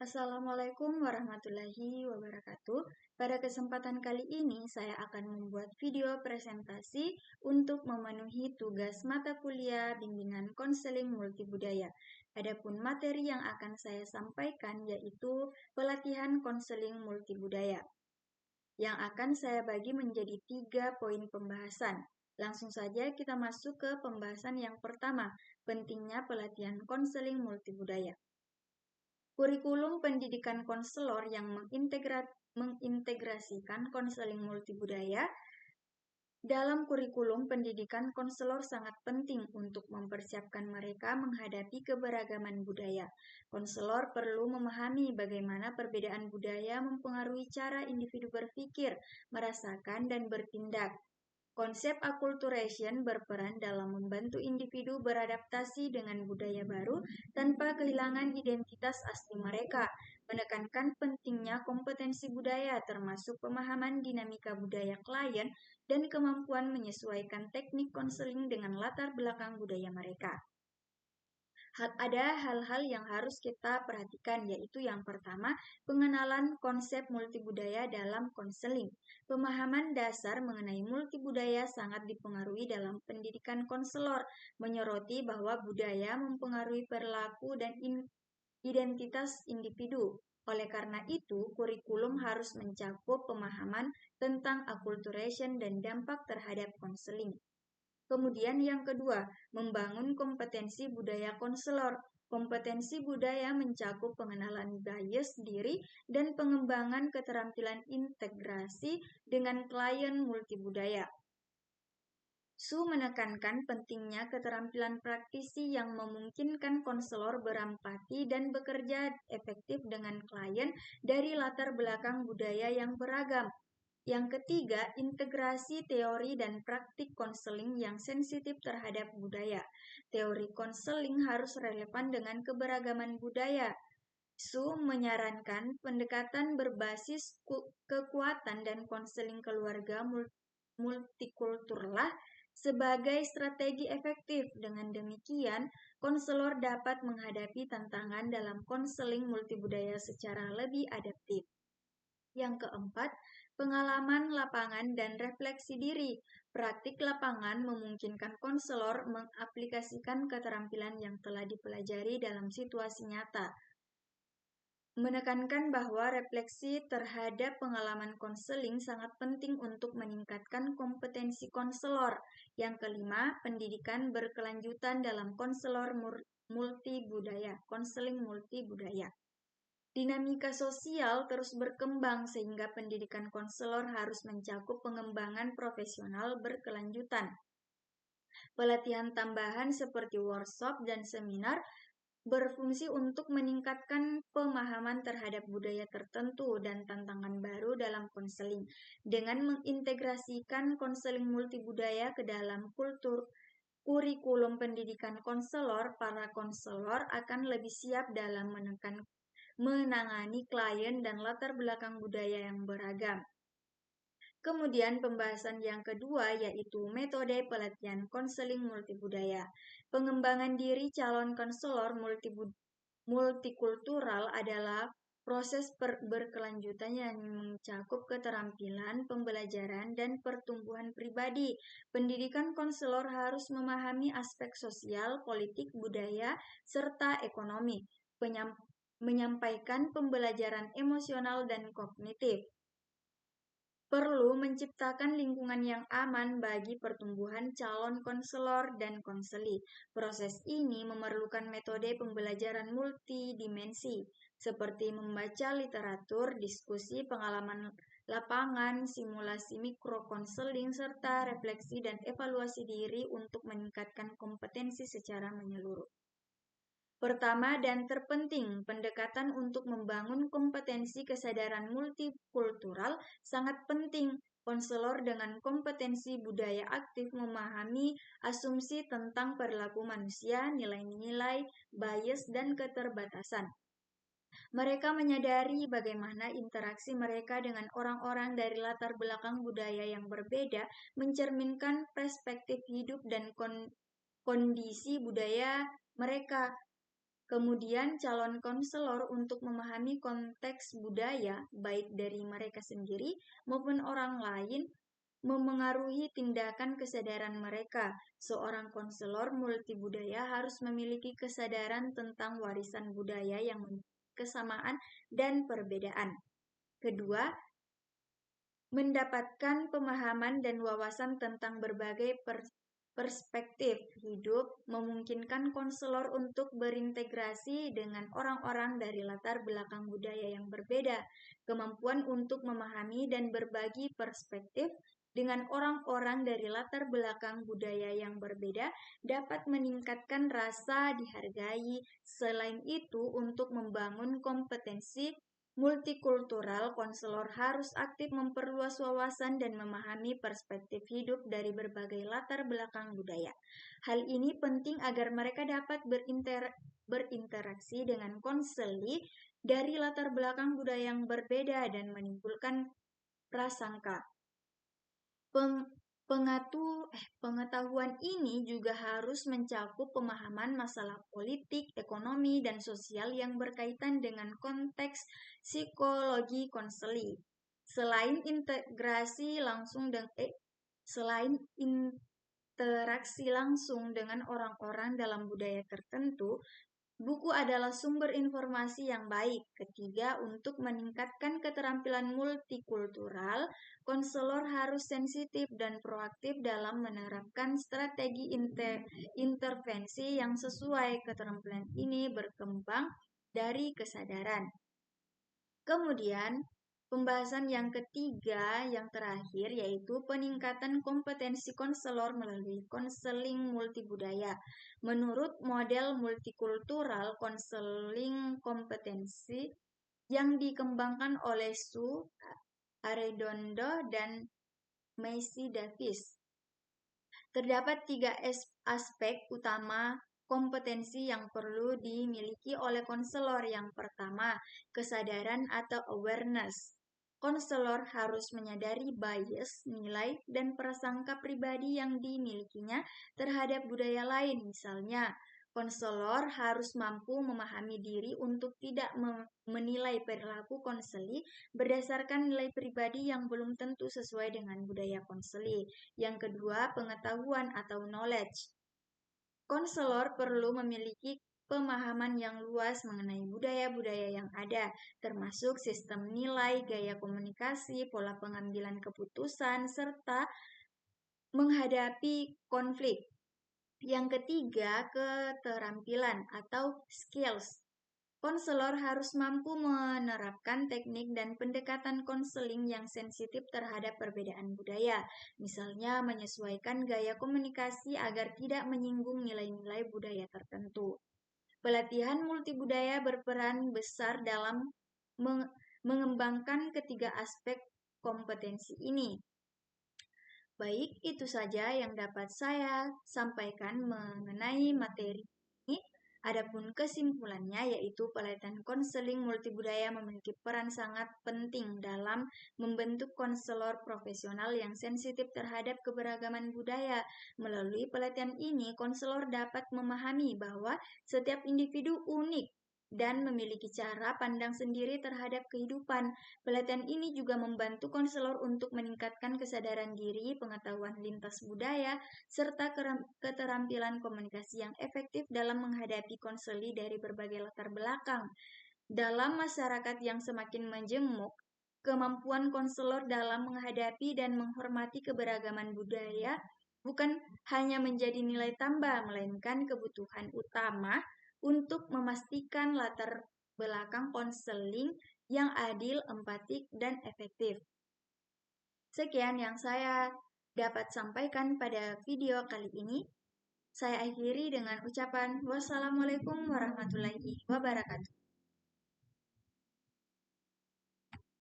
Assalamualaikum warahmatullahi wabarakatuh. Pada kesempatan kali ini, saya akan membuat video presentasi untuk memenuhi tugas mata kuliah bimbingan konseling multibudaya. Adapun materi yang akan saya sampaikan yaitu pelatihan konseling multibudaya, yang akan saya bagi menjadi 3 poin pembahasan. Langsung saja kita masuk ke pembahasan yang pertama, pentingnya pelatihan konseling multibudaya. Kurikulum pendidikan konselor yang mengintegrasikan konseling multibudaya. Dalam kurikulum pendidikan konselor sangat penting untuk mempersiapkan mereka menghadapi keberagaman budaya. Konselor perlu memahami bagaimana perbedaan budaya mempengaruhi cara individu berpikir, merasakan, dan bertindak. Konsep acculturation berperan dalam membantu individu beradaptasi dengan budaya baru tanpa kehilangan identitas asli mereka, menekankan pentingnya kompetensi budaya termasuk pemahaman dinamika budaya klien dan kemampuan menyesuaikan teknik konseling dengan latar belakang budaya mereka. Ada hal-hal yang harus kita perhatikan, yaitu yang pertama, pengenalan konsep multibudaya dalam konseling. Pemahaman dasar mengenai multibudaya sangat dipengaruhi dalam pendidikan konselor, menyoroti bahwa budaya mempengaruhi perilaku dan identitas individu. Oleh karena itu, kurikulum harus mencakup pemahaman tentang acculturation dan dampak terhadap konseling. Kemudian yang kedua, membangun kompetensi budaya konselor. Kompetensi budaya mencakup pengenalan bias diri dan pengembangan keterampilan integrasi dengan klien multibudaya. Su menekankan pentingnya keterampilan praktisi yang memungkinkan konselor berempati dan bekerja efektif dengan klien dari latar belakang budaya yang beragam. Yang ketiga, integrasi teori dan praktik konseling yang sensitif terhadap budaya. Teori konseling harus relevan dengan keberagaman budaya. Su menyarankan pendekatan berbasis kekuatan dan konseling keluarga multikulturlah sebagai strategi efektif. Dengan demikian, konselor dapat menghadapi tantangan dalam konseling multibudaya secara lebih adaptif. Yang keempat, pengalaman lapangan dan refleksi diri. Praktik lapangan memungkinkan konselor mengaplikasikan keterampilan yang telah dipelajari dalam situasi nyata. Menekankan bahwa refleksi terhadap pengalaman konseling sangat penting untuk meningkatkan kompetensi konselor. Yang kelima, pendidikan berkelanjutan dalam konselor multibudaya, konseling multibudaya. Dinamika sosial terus berkembang sehingga pendidikan konselor harus mencakup pengembangan profesional berkelanjutan. Pelatihan tambahan seperti workshop dan seminar berfungsi untuk meningkatkan pemahaman terhadap budaya tertentu dan tantangan baru dalam konseling. Dengan mengintegrasikan konseling multibudaya ke dalam kurikulum pendidikan konselor, para konselor akan lebih siap dalam menangani klien dan latar belakang budaya yang beragam. Kemudian pembahasan yang kedua yaitu metode pelatihan konseling multibudaya. Pengembangan diri calon konselor multikultural adalah proses berkelanjutan yang mencakup keterampilan, pembelajaran, dan pertumbuhan pribadi. Pendidikan konselor harus memahami aspek sosial, politik, budaya, serta ekonomi, menyampaikan pembelajaran emosional dan kognitif. Perlu menciptakan lingkungan yang aman bagi pertumbuhan calon konselor dan konseli. Proses ini memerlukan metode pembelajaran multidimensi, seperti membaca literatur, diskusi, pengalaman lapangan, simulasi mikrokonseling, serta refleksi dan evaluasi diri untuk meningkatkan kompetensi secara menyeluruh. Pertama dan terpenting, pendekatan untuk membangun kompetensi kesadaran multikultural sangat penting. Konselor dengan kompetensi budaya aktif memahami asumsi tentang perilaku manusia, nilai-nilai, bias, dan keterbatasan. Mereka menyadari bagaimana interaksi mereka dengan orang-orang dari latar belakang budaya yang berbeda mencerminkan perspektif hidup dan kondisi budaya mereka. Kemudian calon konselor untuk memahami konteks budaya, baik dari mereka sendiri maupun orang lain, memengaruhi tindakan kesadaran mereka. Seorang konselor multibudaya harus memiliki kesadaran tentang warisan budaya yang memiliki kesamaan dan perbedaan. Kedua, mendapatkan pemahaman dan wawasan tentang berbagai perspektif hidup, memungkinkan konselor untuk berintegrasi dengan orang-orang dari latar belakang budaya yang berbeda. Kemampuan untuk memahami dan berbagi perspektif dengan orang-orang dari latar belakang budaya yang berbeda dapat meningkatkan rasa dihargai. Selain itu, untuk membangun kompetensi multikultural, konselor harus aktif memperluas wawasan dan memahami perspektif hidup dari berbagai latar belakang budaya. Hal ini penting agar mereka dapat berinteraksi dengan konseli dari latar belakang budaya yang berbeda dan menimbulkan prasangka. Pengetahuan ini juga harus mencakup pemahaman masalah politik, ekonomi, dan sosial yang berkaitan dengan konteks psikologi konseli. Selain interaksi langsung dengan orang-orang dalam budaya tertentu, buku adalah sumber informasi yang baik. Ketiga, untuk meningkatkan keterampilan multikultural, konselor harus sensitif dan proaktif dalam menerapkan strategi intervensi yang sesuai. Keterampilan ini berkembang dari kesadaran. Kemudian, pembahasan yang ketiga, yang terakhir, yaitu peningkatan kompetensi konselor melalui konseling multibudaya. Menurut model multikultural konseling kompetensi yang dikembangkan oleh Sue Arredondo dan Macy Davis, terdapat 3 aspek utama kompetensi yang perlu dimiliki oleh konselor. Yang pertama, kesadaran atau awareness. Konselor harus menyadari bias, nilai, dan prasangka pribadi yang dimilikinya terhadap budaya lain. Misalnya, konselor harus mampu memahami diri untuk tidak menilai perilaku konseli berdasarkan nilai pribadi yang belum tentu sesuai dengan budaya konseli. Yang kedua, pengetahuan atau knowledge. Konselor perlu memiliki pemahaman yang luas mengenai budaya-budaya yang ada, termasuk sistem nilai, gaya komunikasi, pola pengambilan keputusan, serta menghadapi konflik. Yang ketiga, keterampilan atau skills. Konselor harus mampu menerapkan teknik dan pendekatan konseling yang sensitif terhadap perbedaan budaya, misalnya menyesuaikan gaya komunikasi agar tidak menyinggung nilai-nilai budaya tertentu. Pelatihan multibudaya berperan besar dalam mengembangkan ketiga aspek kompetensi ini. Baik, itu saja yang dapat saya sampaikan mengenai materi ini. Adapun kesimpulannya, yaitu pelatihan konseling multibudaya memiliki peran sangat penting dalam membentuk konselor profesional yang sensitif terhadap keberagaman budaya. Melalui pelatihan ini, konselor dapat memahami bahwa setiap individu unik dan memiliki cara pandang sendiri terhadap kehidupan. Pelatihan ini juga membantu konselor untuk meningkatkan kesadaran diri, pengetahuan lintas budaya, serta keterampilan komunikasi yang efektif dalam menghadapi konseli dari berbagai latar belakang. Dalam masyarakat yang semakin majemuk, kemampuan konselor dalam menghadapi dan menghormati keberagaman budaya bukan hanya menjadi nilai tambah, melainkan kebutuhan utama untuk memastikan latar belakang konseling yang adil, empatik, dan efektif. Sekian yang saya dapat sampaikan pada video kali ini. Saya akhiri dengan ucapan wassalamualaikum warahmatullahi wabarakatuh.